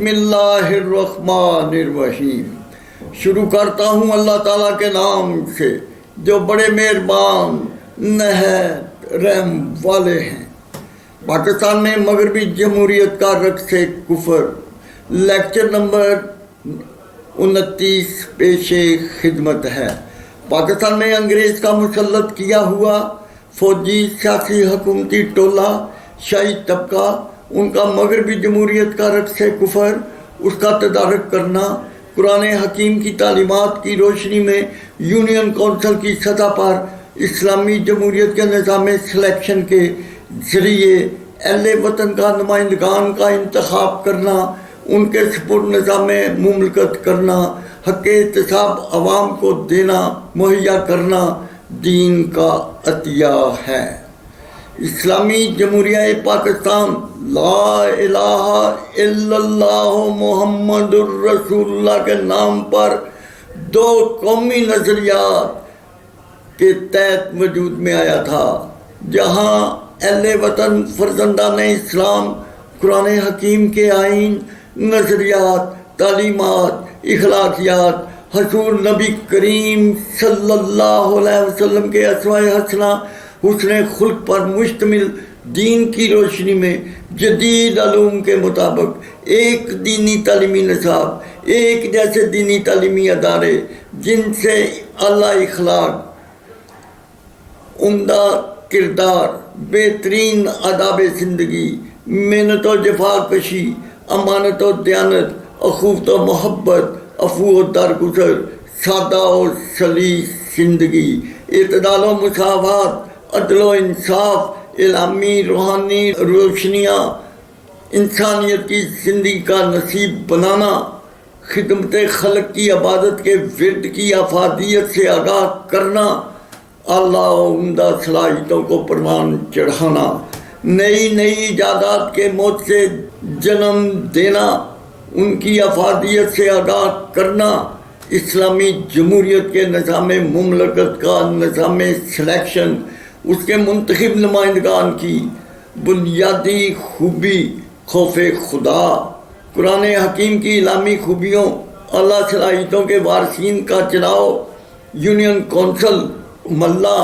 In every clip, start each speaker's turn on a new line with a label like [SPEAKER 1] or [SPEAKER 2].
[SPEAKER 1] بسم اللہ الرحمن الرحیم۔ شروع کرتا ہوں اللہ تعالیٰ کے نام سے جو بڑے مہربان نہایت رحم والے ہیں۔ پاکستان میں مغربی جمہوریت کا رقص کفر، لیکچر نمبر 29 پیش خدمت ہے۔ پاکستان میں انگریز کا مسلط کیا ہوا فوجی سیاسی حکومتی ٹولہ شاہی طبقہ، ان کا مغربی جمہوریت کا رقص کفر، اس کا تدارک کرنا، قرآن حکیم کی تعلیمات کی روشنی میں یونین کونسل کی سطح پر اسلامی جمہوریت کے نظام سلیکشن کے ذریعے اہل وطن کا نمائندگان کا انتخاب کرنا، ان کے سپرد نظام مملکت کرنا، حق احتساب عوام کو دینا مہیا کرنا دین کا عطیہ ہے۔ اسلامی جمہوریہ پاکستان لا الہ الا اللہ محمد الرسول اللہ کے نام پر دو قومی نظریات کے تحت وجود میں آیا تھا، جہاں اہل وطن فرزندان اسلام قرآن حکیم کے آئین، نظریات، تعلیمات، اخلاقیات، حضور نبی کریم صلی اللہ علیہ وسلم کے اسوہ حسنہ حسن خلق پر مشتمل دین کی روشنی میں جدید علوم کے مطابق ایک دینی تعلیمی نصاب، ایک جیسے دینی تعلیمی ادارے جن سے اعلیٰ اخلاق، عمدہ کردار، بہترین آداب زندگی، محنت و جفا کشی، امانت و دیانت، اخوت و محبت، عفو و درگزر، سادہ و سلیس زندگی، اعتدال و مساوات، عدل و انصاف، الہامی روحانی روشنیاں، انسانیت کی زندگی کا نصیب بنانا، خدمت خلق کی عبادت کے ورد کی افادیت سے آگاہ کرنا، اعلیٰ و عمدہ صلاحیتوں کو پروان چڑھانا، نئی نئی ایجادات کے موت سے جنم دینا، ان کی افادیت سے آگاہ کرنا، اسلامی جمہوریت کے نظام مملکت کا نظام سلیکشن، اس کے منتخب نمائندگان کی بنیادی خوبی خوف خدا، قرآن حکیم کی الہامی خوبیوں، اعلیٰ صلاحیتوں کے وارثین کا چناؤ یونین کونسل ملا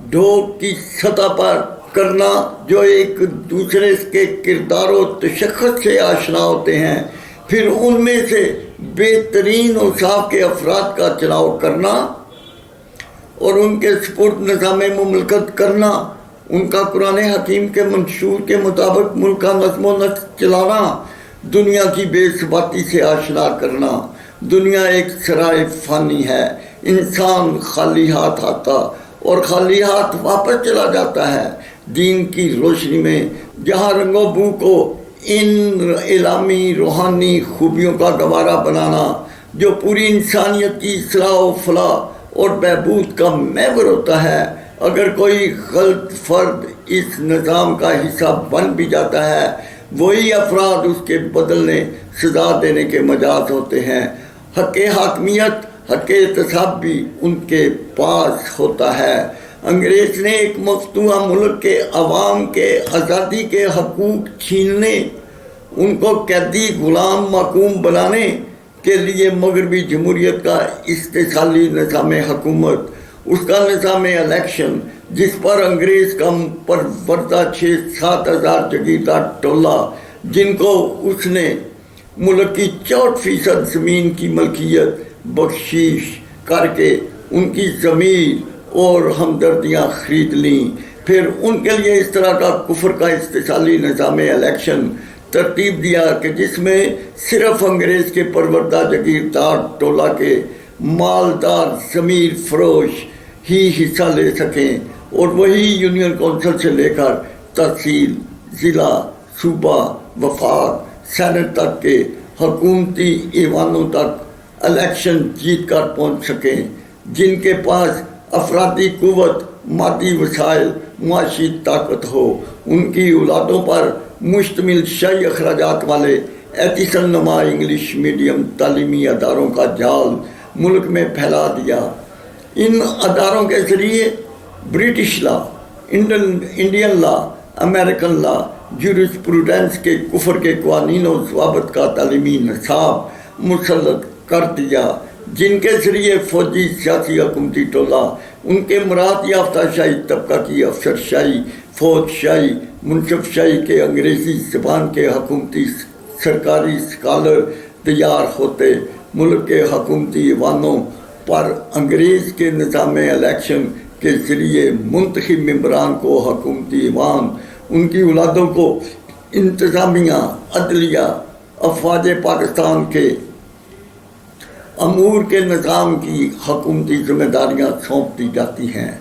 [SPEAKER 1] ڈھوک کی سطح پر کرنا، جو ایک دوسرے کے کردار و تشخص سے آشنا ہوتے ہیں، پھر ان میں سے بہترین اوصاف کے افراد کا چناؤ کرنا اور ان کے سپرد نظام مملکت کرنا، ان کا قرآن حکیم کے منشور کے مطابق ملک کا نظم و نسق چلانا، دنیا کی بے ثباتی سے آشنا کرنا۔ دنیا ایک سرائے فانی ہے، انسان خالی ہاتھ آتا اور خالی ہاتھ واپس چلا جاتا ہے۔ دین کی روشنی میں جہاں رنگ و بو کو ان الہامی روحانی خوبیوں کا گوارا بنانا جو پوری انسانیت کی اصلاح و فلاح اور بہبود کا محور ہوتا ہے، اگر کوئی غلط فرد اس نظام کا حصہ بن بھی جاتا ہے، وہی افراد اس کے بدلنے، سزا دینے کے مجاز ہوتے ہیں۔ حق حاکمیت، حق احتساب بھی ان کے پاس ہوتا ہے۔ انگریز نے ایک مفتوحہ ملک کے عوام کے آزادی کے حقوق چھیننے، ان کو قیدی غلام محکوم بنانے کے لیے مغربی جمہوریت کا استحصالی نظام حکومت، اس کا نظام الیکشن، جس پر انگریز کا پروردہ 6-7 ہزار جگیردار ٹولہ، جن کو اس نے ملک کی 64% زمین کی ملکیت بخشش کر کے ان کی ضمیر اور ہمدردیاں خرید لیں، پھر ان کے لیے اس طرح کا کفر کا استحصالی نظام الیکشن ترتیب دیا کہ جس میں صرف انگریز کے پروردہ جگیردار ٹولہ کے مالدار ضمیر فروش ہی حصہ لے سکیں، اور وہی یونین کونسل سے لے کر تحصیل، ضلع، صوبہ، وفاق، سینٹ تک کے حکومتی ایوانوں تک الیکشن جیت کر پہنچ سکیں، جن کے پاس افرادی قوت، مادی وسائل، معاشی طاقت ہو۔ ان کی اولادوں پر مشتمل شاہی اخراجات والے ایتیسن نما انگلش میڈیم تعلیمی اداروں کا جال ملک میں پھیلا دیا۔ ان اداروں کے ذریعے British law, Indian law, American لا، جورسپروڈنس کے کفر کے قوانین و ضوابط کا تعلیمی نصاب مسلط کر دیا، جن کے ذریعے فوجی سیاسی حکومتی ٹولہ ان کے مراد یافتہ شاہی طبقہ کی افسر شاہی، فوج شاہی، منصف شاہی کے انگریزی زبان کے حکومتی سرکاری اسکالر تیار ہوتے، ملک کے حکومتی ایوانوں پر انگریز کے نظام الیکشن کے ذریعے منتخب ممبران کو حکومتی ایوان ان کی اولادوں کو انتظامیہ، عدلیہ، افواج پاکستان کے امور کے نظام کی حکومتی ذمہ داریاں سونپ دی جاتی ہیں۔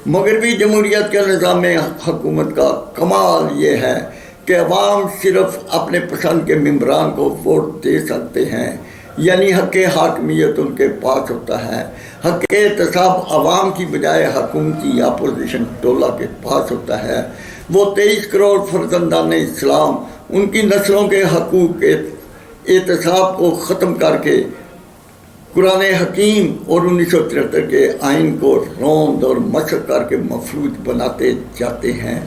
[SPEAKER 1] مغربی جمہوریت کے نظام حکومت کا کمال یہ ہے کہ عوام صرف اپنے پسند کے ممبران کو ووٹ دے سکتے ہیں، یعنی حق حاکمیت ان کے پاس ہوتا ہے۔ حق احتساب عوام کی بجائے حکومتی اپوزیشن ٹولہ کے پاس ہوتا ہے۔ وہ 23 کروڑ فرزندان اسلام ان کی نسلوں کے حقوق احتساب کو ختم کر کے قرآن حکیم اور 1973 کے آئین کو روند اور مسخ کر کے مفروض بناتے جاتے ہیں۔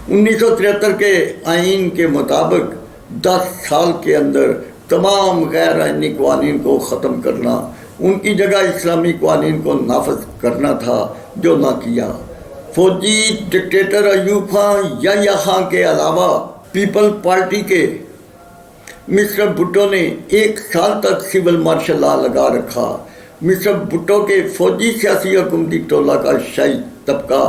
[SPEAKER 1] 1973 کے آئین کے مطابق 10 سال کے اندر تمام غیر آئینی قوانین کو ختم کرنا، ان کی جگہ اسلامی قوانین کو نافذ کرنا تھا، جو نہ کیا۔ فوجی ڈکٹیٹر ایوب خان یا خان کے علاوہ پیپل پارٹی کے مسٹر بھٹو نے 1 سال تک سول مارشل لا لگا رکھا۔ مسٹر بھٹو کے فوجی سیاسی حکومتی ٹولہ کا شاہی طبقہ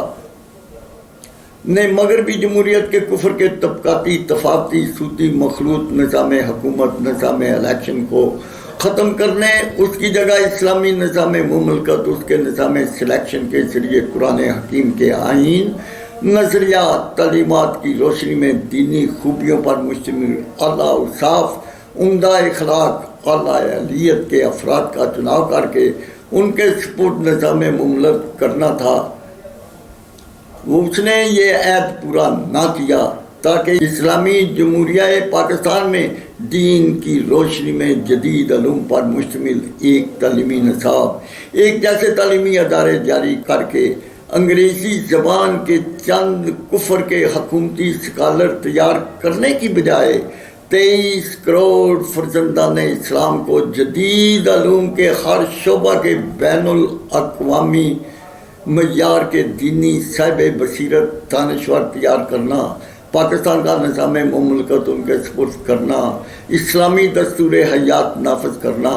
[SPEAKER 1] نے مغربی جمہوریت کے کفر کے طبقاتی تفاوتی سودی مخلوط نظام حکومت، نظام الیکشن کو ختم کرنے، اس کی جگہ اسلامی نظام مملکت، اس کے نظام سلیکشن کے ذریعے قرآن حکیم کے آئین، نظریات، تعلیمات کی روشنی میں دینی خوبیوں پر مشتمل اعلیٰ اوصاف، عمدہ اخلاق، اعلیٰ اہلیت کے افراد کا چناؤ کر کے ان کے سپرد نظام مملکت کرنا تھا۔ اس نے یہ عہد پورا نہ کیا تاکہ اسلامی جمہوریہ پاکستان میں دین کی روشنی میں جدید علوم پر مشتمل ایک تعلیمی نصاب، ایک جیسے تعلیمی ادارے جاری کر کے انگریزی زبان کے چند کفر کے حکومتی اسکالر تیار کرنے کی بجائے 23 کروڑ فرزندان اسلام کو جدید علوم کے ہر شعبہ کے بین الاقوامی معیار کے دینی صاحب بصیرت دانشور تیار کرنا، پاکستان کا نظام مملکت ان کے سپرد کرنا، اسلامی دستور حیات نافذ کرنا،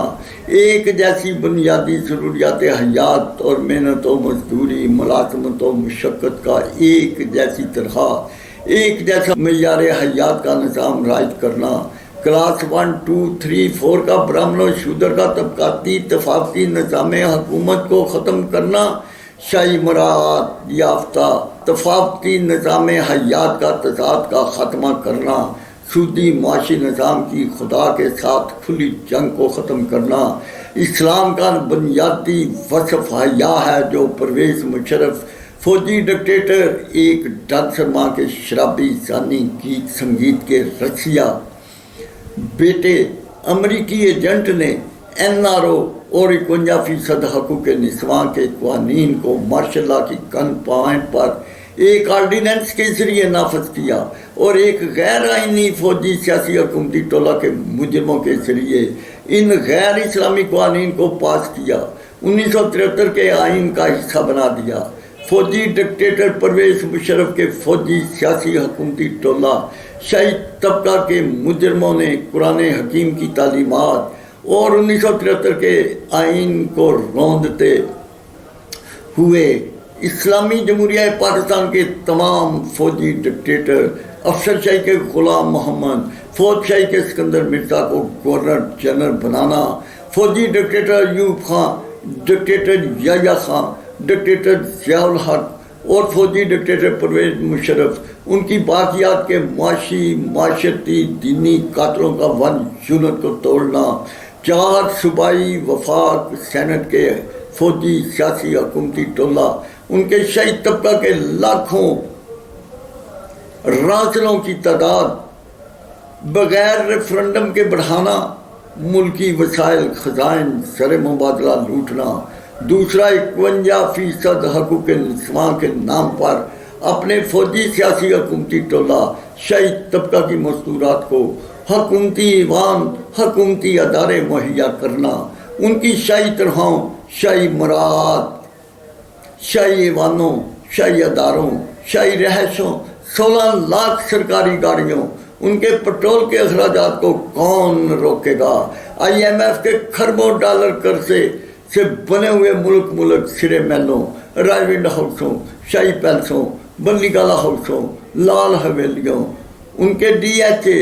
[SPEAKER 1] ایک جیسی بنیادی ضروریات حیات اور محنت و مزدوری، ملازمت و مشقت کا ایک جیسی تنخواہ، ایک جیسا معیار حیات کا نظام رائج کرنا، کلاس 1، 2، 3، 4 کا برہمن و شودر کا طبقاتی تفاوتی نظام حکومت کو ختم کرنا، شاہی مراد یافتہ تفاوتی نظام حیات کا تضاد کا خاتمہ کرنا، سودی معاشی نظام کی خدا کے ساتھ کھلی جنگ کو ختم کرنا۔ اسلام کا بنیادی وصف حیا ہے، جو پرویز مشرف فوجی ڈکٹیٹر، ایک ڈانسر ماں کے شرابی زانی گیت سنگیت کے رسیا بیٹے امریکی ایجنٹ نے NRO اور 51% حقوق نسواں کے قوانین کو مارشل لا کی گن پوائنٹ پر ایک آرڈیننس کے ذریعے نافذ کیا اور ایک غیر آئینی فوجی سیاسی حکومتی ٹولہ کے مجرموں کے ذریعے ان غیر اسلامی قوانین کو پاس کیا، 1973 کے آئین کا حصہ بنا دیا۔ فوجی ڈکٹیٹر پرویز مشرف کے فوجی سیاسی حکومتی ٹولہ شاہی طبقہ کے مجرموں نے قرآن حکیم کی تعلیمات اور 1973 کے آئین کو روندتے ہوئے اسلامی جمہوریہ پاکستان کے تمام فوجی ڈکٹیٹر، افسر شاہی کے غلام محمد، فوج شاہی کے سکندر مرزا کو گورنر جنرل بنانا، فوجی dictator Ayub Khan, dictator Yahya Khan, dictator Zia الحق اور فوجی ڈکٹیٹر پرویز مشرف، ان کی باقیات کے معاشی، معاشرتی، دینی قاتلوں کا 1 یونٹ کو توڑنا، 4 صوبائی وفاق سینٹ کے فوجی سیاسی حکومتی ٹولہ، ان کے شاہی طبقہ کے لاکھوں رانچلوں کی تعداد بغیر ریفرنڈم کے بڑھانا، ملکی وسائل خزائن زر مبادلہ لوٹنا، دوسرا 51% حقوق نسواں کے نام پر اپنے فوجی سیاسی حکومتی ٹولہ شاہی طبقہ کی مستورات کو حکومتی ایوان حکومتی ادارے مہیا کرنا، ان کی شاہی طرحوں شاہی مراعات شاہی ایوانوں شاہی اداروں شاہی رہائشوں 16 لاکھ سرکاری گاڑیوں ان کے پٹرول کے اخراجات کو کون روکے گا؟ IMF کے کھربوں ڈالر قرضے سے بنے ہوئے ملک سرے محلوں رائیونڈ ہاؤسوں شاہی پیلسوں بلی گالا ہاؤسوں لال حویلیوں ان کے DHA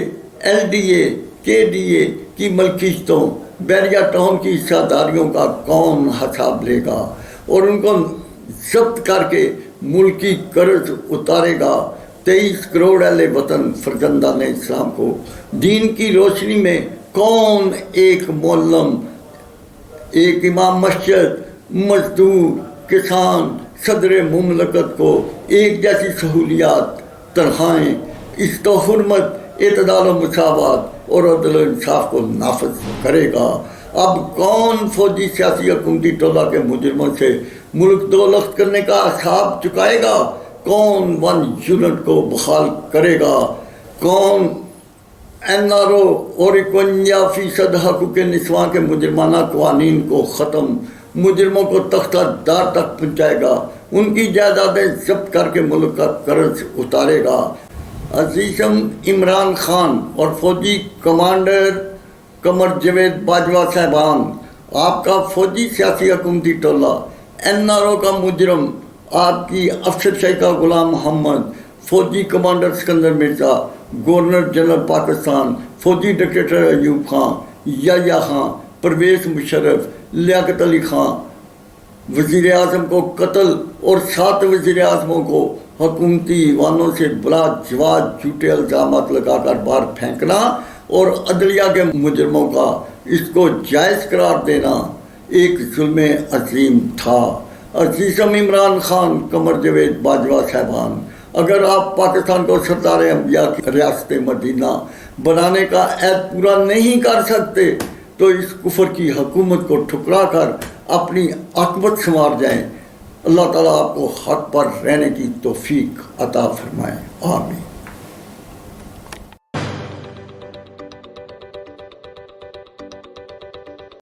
[SPEAKER 1] LDA KDA کی ملکیتوں بیریا ٹاؤن کی حصہ داریوں کا کون حساب لے گا اور ان کو ضبط کر کے ملکی قرض اتارے گا؟ 23 کروڑ اہل وطن فرزندان اسلام کو دین کی روشنی میں کون ایک معلم ایک امام مسجد مزدور کسان صدر مملکت کو ایک جیسی سہولیات تنخواہیں اس تو حرمت اعتدال و مساوات اور عدل و انصاف کو نافذ کرے گا؟ اب کون فوجی سیاسی حکومتی ٹولہ کے مجرموں سے ملک دولت کرنے کا حساب چکائے گا؟ کون 1 یونٹ کو بحال کرے گا؟ کون NRO اور 51% حقوق نسواں کے مجرمانہ قوانین کو ختم مجرموں کو تختہ دار تک پہنچائے گا؟ ان کی جائیدادیں ضبط کر کے ملک کا قرض اتارے گا؟ عزیزم عمران خان اور فوجی کمانڈر قمر جاوید باجوہ صاحبان، آپ کا فوجی سیاسی حکومتی ٹولہ NRO کا مجرم آپ کی افسر شاہی کا غلام محمد، فوجی commander Sikandar Mirza, governor general Pakistan, فوجی ڈکٹیٹر ایوب خان، یحییٰ خان، پرویز مشرف، لیاقت علی خان وزیر اعظم کو قتل اور 7 وزیر اعظموں کو حکومتی ایوانوں سے بلا جواز جھوٹے الزامات لگا کر باہر پھینکنا اور عدلیہ کے مجرموں کا اس کو جائز قرار دینا ایک ظلم عظیم تھا۔ عزیزم عمران خان قمر جاوید باجوہ صاحبان، اگر آپ پاکستان کو سردار انبیاء کی ریاست مدینہ بنانے کا عہد پورا نہیں کر سکتے تو اس کفر کی حکومت کو ٹھکرا کر اپنی عاقبت سنوار جائیں۔ اللہ تعالیٰ آپ کو حق پر رہنے کی توفیق عطا فرمائے، آمین۔